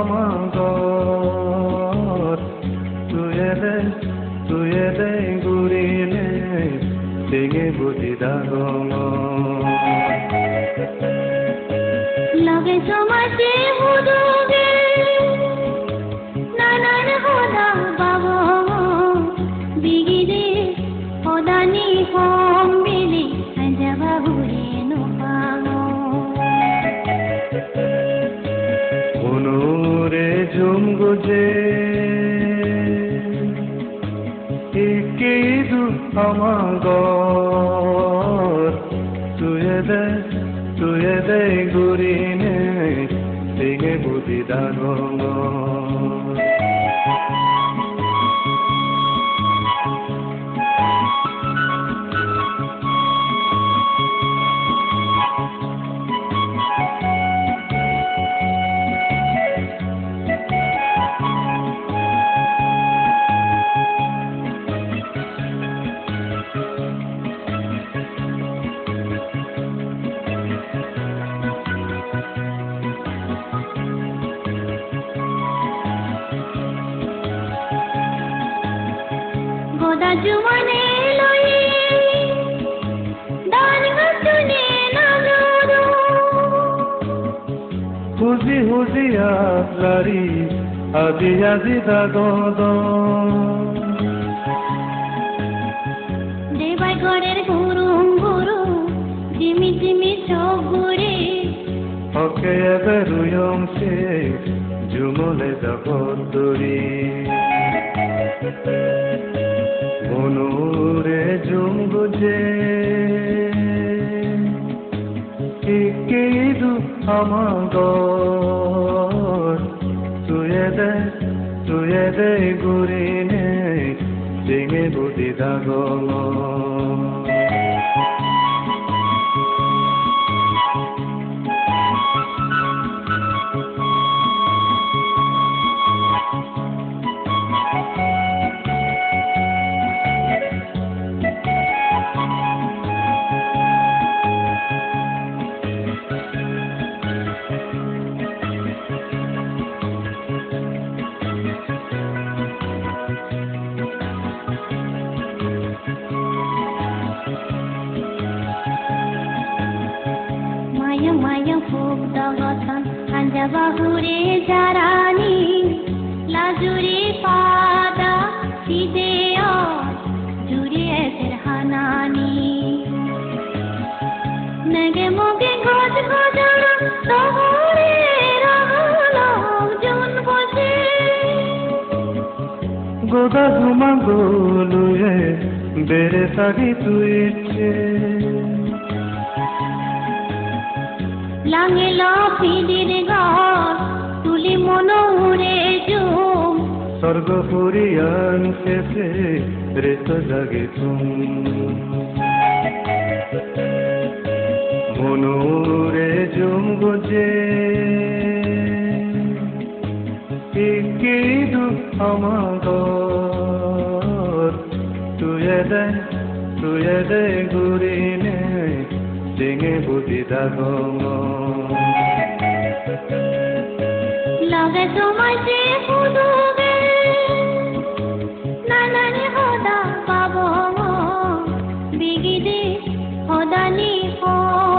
আমাগর তুয়ে দে ঘুরিলে টেঙে বুঝি দাগম লগে সমাজে হুদুগে নানান হোদা বাবো বিগিরে হোদানি কম বিলি আঞ্জাবা হুরে নোপাগো অনুরে ঝুম গুজে ইকেদু আমাগর তুয়ে দে ঘুরিনে টেঙে বুঝি দাগম গোদা জুমানে লই দান গছনে নালুরু হুজি আলারি আজি দাগদ দেবাই ঘরের গুরুম জিমি জিমি চোগুরে ওকে এবে রুয়ং সে ঝুমলে জগদ্দরি মনুরে ঝুম গুজে ইকেদু আমাগর তুয়ে দে ঘুরিনে টেঙে বুঝি দাগম মায়া ফুক দগতন আঞ্জাবা হুরে জারানি লাজুরি পাদা সিদেও জুরি এসের হানানি নগে মগে গজ গজরা তহরে রাহলো জুন বসে গোদা ঘুমা গোলুয়ে বেড়ে সাগি তুইছে লাঙে লাফিদির ঘর তুলি মনোরে জুম স্বর্গ পুরিয়ান শেষে রেত জাগে তুম মনুরে ঝুম গুজে ইকেদু আমাগর তুয়ে দে ঘুরিনে টেঙে বুঝি দাগম লগে সমাজে হুদুগে নানান হোদা বাবো বিগিরে হোদানি কম